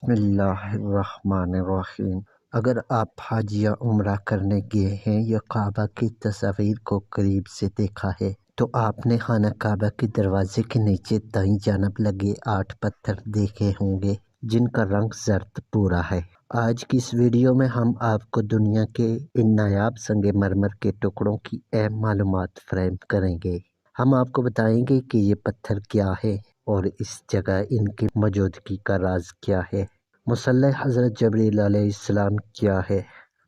بسم اللہ الرحمن الرحیم۔ اگر آپ حج یا عمرہ کرنے گئے ہیں یا کعبہ کی تصاویر کو قریب سے دیکھا ہے تو آپ نے خانہ کعبہ کے دروازے کے نیچے دائیں جانب لگے 8 پتھر دیکھے ہوں گے جن کا رنگ زرد بھورا ہے۔ آج کی اس ویڈیو میں ہم آپ کو دنیا کے ان نایاب سنگ مرمر کے ٹکڑوں کی اہم معلومات فراہم کریں گے۔ ہم آپ کو بتائیں گے کہ یہ پتھر کیا ہے اور اس جگہ ان کی موجودگی کا راز کیا ہے۔ مصلی حضرت جبریل علیہ السلام کیا ہے؟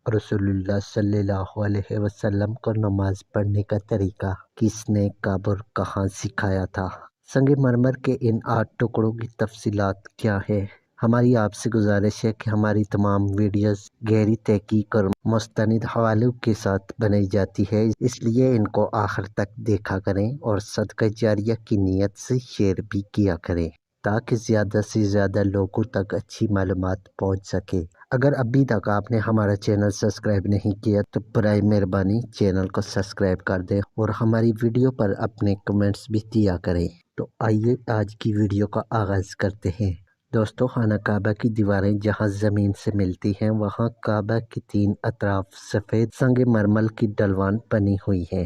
رسول اللہ صلی اللہ علیہ وسلم کو نماز پڑھنے کا طریقہ کس نے کب اور کہاں سکھایا تھا؟ سنگ مرمر کے ان 8 ٹکڑوں کی تفصیلات کیا ہے؟ ہماری آپ سے گزارش ہے کہ ہماری تمام ویڈیوز گہری تحقیق اور مستند حوالوں کے ساتھ بنائی جاتی ہے، اس لیے ان کو آخر تک دیکھا کریں اور صدقہ جاریہ کی نیت سے شیئر بھی کیا کریں تاکہ زیادہ سے زیادہ لوگوں تک اچھی معلومات پہنچ سکے۔ اگر ابھی تک آپ نے ہمارا چینل سبسکرائب نہیں کیا تو برائے مہربانی چینل کو سبسکرائب کر دیں اور ہماری ویڈیو پر اپنے کمنٹس بھی دیا کریں۔ تو آئیے آج کی ویڈیو کا آغاز کرتے ہیں۔ دوستو، خانہ کعبہ کی دیواریں جہاں زمین سے ملتی ہیں وہاں کعبہ کے 3 اطراف سفید سنگ مرمر کی ڈھلوان بنی ہوئی ہے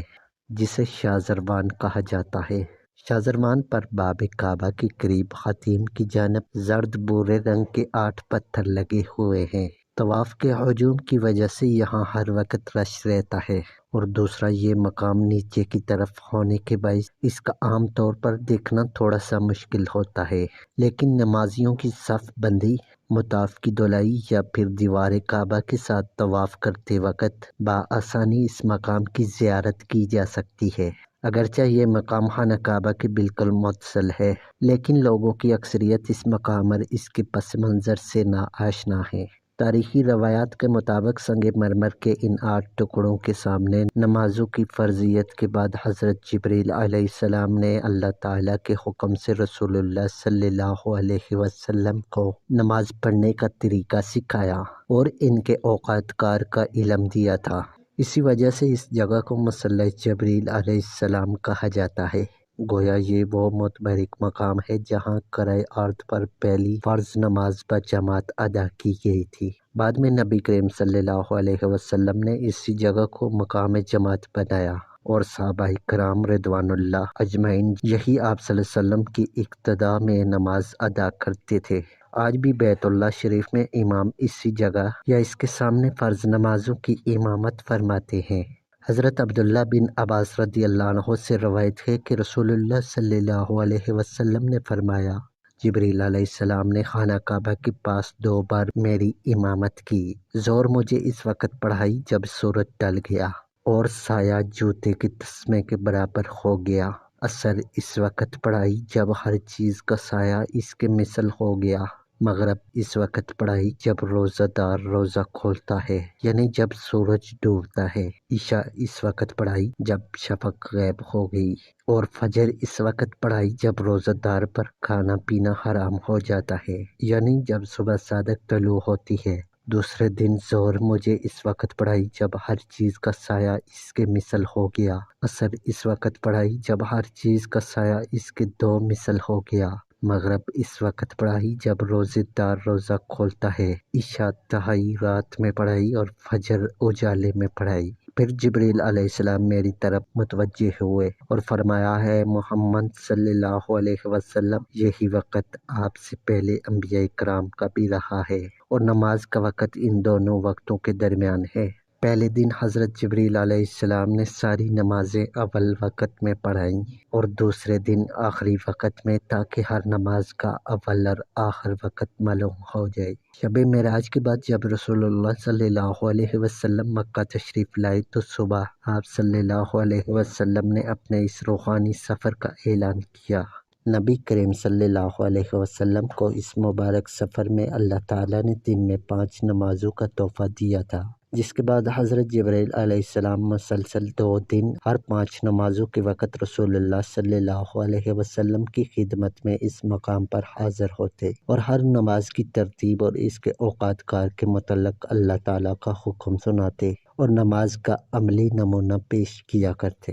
جسے شازروان کہا جاتا ہے۔ شازروان پر باب کعبہ کے قریب خاتم کی جانب زرد بھورے رنگ کے 8 پتھر لگے ہوئے ہیں۔ طواف کے ہجوم کی وجہ سے یہاں ہر وقت رش رہتا ہے اور دوسرا یہ مقام نیچے کی طرف ہونے کے باعث اس کا عام طور پر دیکھنا تھوڑا سا مشکل ہوتا ہے، لیکن نمازیوں کی صف بندی، مطاف کی دھلائی یا پھر دیوار کعبہ کے ساتھ طواف کرتے وقت بآسانی اس مقام کی زیارت کی جا سکتی ہے۔ اگرچہ یہ مقام خانہ کعبہ کے بالکل متصل ہے، لیکن لوگوں کی اکثریت اس مقام اور اس کے پس منظر سے ناآشنا ہے۔ تاریخی روایات کے مطابق سنگ مرمر کے ان 8 ٹکڑوں کے سامنے نمازوں کی فرضیت کے بعد حضرت جبریل علیہ السلام نے اللہ تعالیٰ کے حکم سے رسول اللہ صلی اللہ علیہ وسلم کو نماز پڑھنے کا طریقہ سکھایا اور ان کے اوقات کار کا علم دیا تھا۔ اسی وجہ سے اس جگہ کو مصلی جبریل علیہ السلام کہا جاتا ہے، گویا یہ وہ متبرک مقام ہے جہاں کرۂ ارض پر پہلی فرض نماز بجماعت ادا کی گئی تھی۔ بعد میں نبی کریم صلی اللہ علیہ وسلم نے اسی جگہ کو مقام جماعت بنایا اور صحابہ کرام رضوان اللہ اجمعین یہی آپ صلی اللہ علیہ وسلم کی اقتداء میں نماز ادا کرتے تھے۔ آج بھی بیت اللہ شریف میں امام اسی جگہ یا اس کے سامنے فرض نمازوں کی امامت فرماتے ہیں۔ حضرت عبداللہ بن عباس رضی اللہ عنہ سے روایت ہے کہ رسول اللہ صلی اللہ علیہ وسلم نے فرمایا، جبریل علیہ السلام نے خانہ کعبہ کے پاس 2 بار میری امامت کی۔ ظہر مجھے اس وقت پڑھائی جب سورج ڈل گیا اور سایہ جوتے کے تسمے کے برابر ہو گیا۔ عصر اس وقت پڑھائی جب ہر چیز کا سایہ اس کے مثل ہو گیا۔ مغرب اس وقت پڑھائی جب روزہ دار روزہ کھولتا ہے یعنی جب سورج ڈوبتا ہے۔ عشاء اس وقت پڑھائی جب شفق غائب ہو گئی، اور فجر اس وقت پڑھائی جب روزہ دار پر کھانا پینا حرام ہو جاتا ہے یعنی جب صبح صادق طلوع ہوتی ہے۔ دوسرے دن ظہر مجھے اس وقت پڑھائی جب ہر چیز کا سایہ اس کے مثل ہو گیا۔ عصر اس وقت پڑھائی جب ہر چیز کا سایہ اس کے 2 مثل ہو گیا۔ مغرب اس وقت پڑھائی جب روزہ دار روزہ کھولتا ہے۔ عشاء تہائی رات میں پڑھائی اور فجر اجالے میں پڑھائی۔ پھر جبریل علیہ السلام میری طرف متوجہ ہوئے اور فرمایا، ہے محمد صلی اللہ علیہ وسلم، یہی وقت آپ سے پہلے انبیاء کرام کا بھی رہا ہے اور نماز کا وقت ان دونوں وقتوں کے درمیان ہے۔ پہلے دن حضرت جبریل علیہ السلام نے ساری نمازیں اول وقت میں پڑھائیں اور دوسرے دن آخری وقت میں، تاکہ ہر نماز کا اول اور آخر وقت معلوم ہو جائے۔ شب معراج کے بعد جب رسول اللہ صلی اللہ علیہ وسلم مکہ تشریف لائے تو صبح آپ صلی اللہ علیہ وسلم نے اپنے اس روحانی سفر کا اعلان کیا۔ نبی کریم صلی اللہ علیہ وسلم کو اس مبارک سفر میں اللہ تعالیٰ نے دن میں 5 نمازوں کا تحفہ دیا تھا، جس کے بعد حضرت جبریل علیہ السلام مسلسل 2 دن ہر 5 نمازوں کے وقت رسول اللہ صلی اللہ علیہ وسلم کی خدمت میں اس مقام پر حاضر ہوتے اور ہر نماز کی ترتیب اور اس کے اوقات کار کے متعلق اللہ تعالیٰ کا حکم سناتے اور نماز کا عملی نمونہ پیش کیا کرتے۔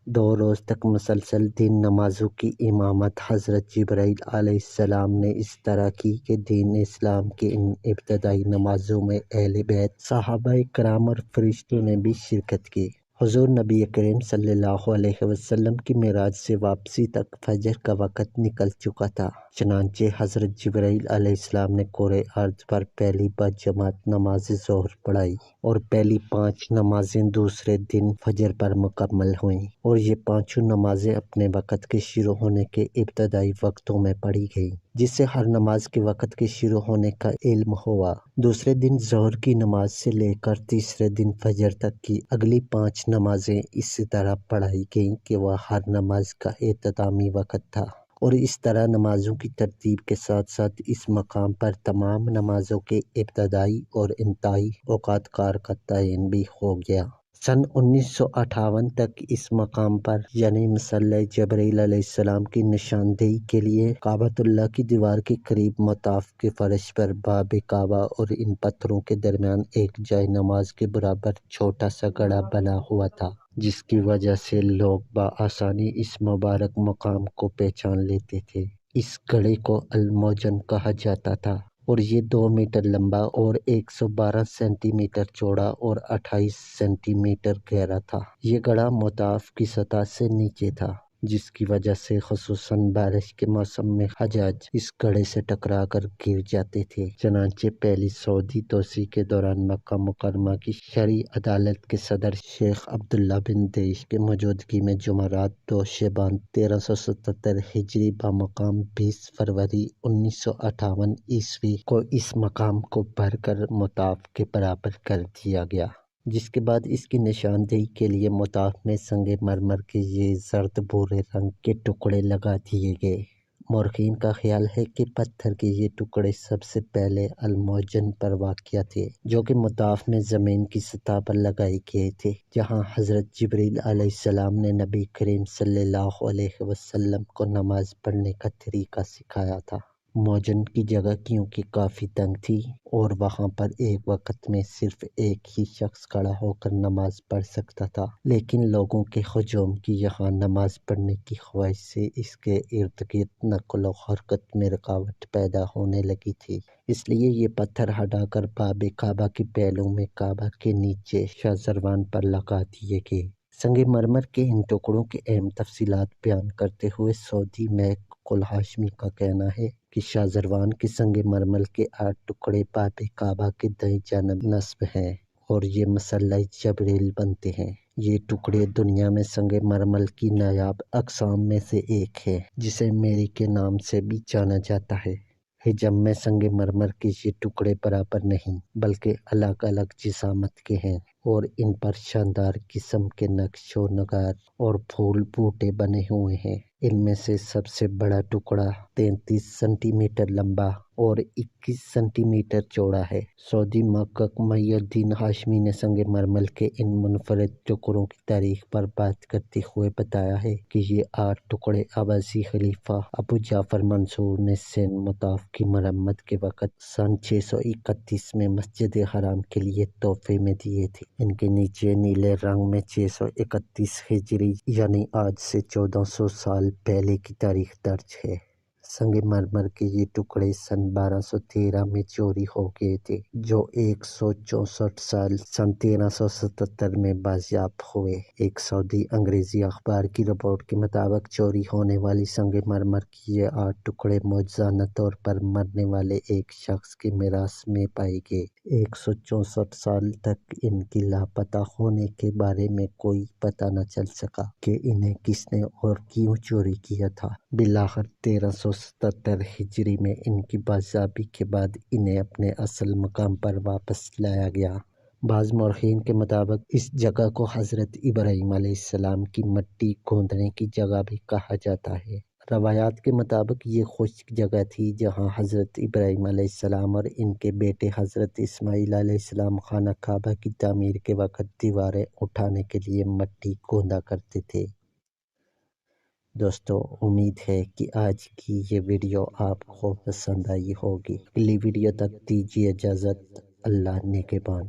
2 روز تک مسلسل دین نمازوں کی امامت حضرت جبرائیل علیہ السلام نے اس طرح کی کہ دین اسلام کی ان ابتدائی نمازوں میں اہل بیت، صحابہ کرام اور فرشتوں نے بھی شرکت کی۔ حضور نبی کریم صلی اللہ علیہ وسلم کی معراج سے واپسی تک فجر کا وقت نکل چکا تھا، چنانچہ حضرت جبرائیل علیہ السلام نے کرۂ ارض پر پہلی بجماعت نماز ظہر پڑھائی اور پہلی 5 نمازیں دوسرے دن فجر پر مکمل ہوئیں، اور یہ پانچوں نمازیں اپنے وقت کے شروع ہونے کے ابتدائی وقتوں میں پڑھی گئیں، جس سے ہر نماز کے وقت کے شروع ہونے کا علم ہوا۔ دوسرے دن ظہر کی نماز سے لے کر تیسرے دن فجر تک کی اگلی 5 نمازیں اسی طرح پڑھائی گئیں کہ وہ ہر نماز کا اختتامی وقت تھا، اور اس طرح نمازوں کی ترتیب کے ساتھ ساتھ اس مقام پر تمام نمازوں کے ابتدائی اور انتہائی اوقات کار کا تعین بھی ہو گیا۔ سن 1958 تک اس مقام پر یعنی مصلی جبرائیل علیہ السلام کی نشاندہی کے لیے کعبۃ اللہ کی دیوار کے قریب مطاف کے فرش پر باب کعبہ اور ان پتھروں کے درمیان ایک جائے نماز کے برابر چھوٹا سا گڑھا بنا ہوا تھا، جس کی وجہ سے لوگ بآسانی اس مبارک مقام کو پہچان لیتے تھے۔ اس گڑھے کو الموجن کہا جاتا تھا اور یہ 2 میٹر لمبا اور 112 سینٹی میٹر چوڑا اور 28 سینٹی میٹر گہرا تھا۔ یہ گڑھا مطاف کی سطح سے نیچے تھا، جس کی وجہ سے خصوصاً بارش کے موسم میں حجاج اس گڑھے سے ٹکرا کر گر جاتے تھے۔ چنانچہ پہلی سعودی توسیع کے دوران مکہ مکرمہ کی شرعی عدالت کے صدر شیخ عبداللہ بن دیش کی موجودگی میں جمعرات 2 شعبان 1377 ہجری بمقام 20 فروری 1958 عیسوی کو اس مقام کو بھر کر مطاف کے برابر کر دیا گیا، جس کے بعد اس کی نشاندہی کے لیے مطاف میں سنگ مرمر کے یہ زرد بھورے رنگ کے ٹکڑے لگا دیے گئے۔ مورخین کا خیال ہے کہ پتھر کے یہ ٹکڑے سب سے پہلے الموجن پر واقع تھے، جو کہ مطاف میں زمین کی سطح پر لگائے گئے تھے، جہاں حضرت جبرائیل علیہ السلام نے نبی کریم صلی اللہ علیہ وسلم کو نماز پڑھنے کا طریقہ سکھایا تھا۔ موجن کی جگہ کیونکہ کافی تنگ تھی اور وہاں پر ایک وقت میں صرف ایک ہی شخص کھڑا ہو کر نماز پڑھ سکتا تھا، لیکن لوگوں کے ہجوم کی یہاں نماز پڑھنے کی خواہش سے اس کے ارد گرد نقل و حرکت میں رکاوٹ پیدا ہونے لگی تھی، اس لیے یہ پتھر ہٹا کر باب کعبہ کے پہلو میں کعبہ کے نیچے شاذروان پر لگا دیے گئے۔ سنگ مرمر کے ان ٹکڑوں کی اہم تفصیلات بیان کرتے ہوئے سعودی محق کل ہاشمی کا کہنا ہے کہ شاذروان کے سنگ مرمر کے 8 ٹکڑے باب کعبہ کے دائیں جانب نصب ہیں اور یہ مصلی جبرائیل بنتے ہیں۔ یہ ٹکڑے دنیا میں سنگ مرمر کی نایاب اقسام میں سے ایک ہے، جسے میری کے نام سے بھی جانا جاتا ہے۔ حجم میں سنگ مرمر کے یہ ٹکڑے برابر نہیں بلکہ الگ الگ جسامت کے ہیں اور ان پر شاندار قسم کے نقش و نگار اور پھول بوٹے بنے ہوئے ہیں۔ ان میں سے سب سے بڑا ٹکڑا 33 سینٹی میٹر لمبا اور 21 سینٹی میٹر چوڑا ہے۔ سعودی محقق محی الدین ہاشمی نے سنگ مرمر کے ان منفرد ٹکڑوں کی تاریخ پر بات کرتے ہوئے بتایا ہے کہ یہ 8 ٹکڑے عباسی خلیفہ ابو جعفر منصور نے سین مطاف کی مرمت کے وقت سن 631 میں مسجد حرام کے لیے تحفے میں دیے تھے۔ ان کے نیچے نیلے رنگ میں 631 ہجری یعنی آج سے 1400 سال پہلے کی تاریخ درج ہے۔ سنگ مرمر کے یہ ٹکڑے سن 1213 میں چوری ہو گئے تھے، جو 164 سال سن 1377 میں بازیاب ہوئے۔ ایک سعودی انگریزی اخبار کی رپورٹ کے مطابق چوری ہونے والی سنگ مرمر کی یہ 8 ٹکڑے معجزانہ طور پر مرنے والے ایک شخص کے میراث میں پائے گئے۔ 164 سال تک ان کی لاپتہ ہونے کے بارے میں کوئی پتہ نہ چل سکا کہ انہیں کس نے اور کیوں چوری کیا تھا۔ بالآخر 1377 ہجری میں ان کی بازیابی کے بعد انہیں اپنے اصل مقام پر واپس لایا گیا۔ بعض مورخین کے مطابق اس جگہ کو حضرت ابراہیم علیہ السلام کی مٹی کھودنے کی جگہ بھی کہا جاتا ہے۔ روایات کے مطابق یہ خشک جگہ تھی جہاں حضرت ابراہیم علیہ السلام اور ان کے بیٹے حضرت اسماعیل علیہ السلام خانہ کعبہ کی تعمیر کے وقت دیواریں اٹھانے کے لیے مٹی کھودا کرتے تھے۔ دوستو، امید ہے کہ آج کی یہ ویڈیو آپ کو پسند آئی ہوگی۔ اگلی ویڈیو تک دیجیے اجازت۔ اللہ نگہبان۔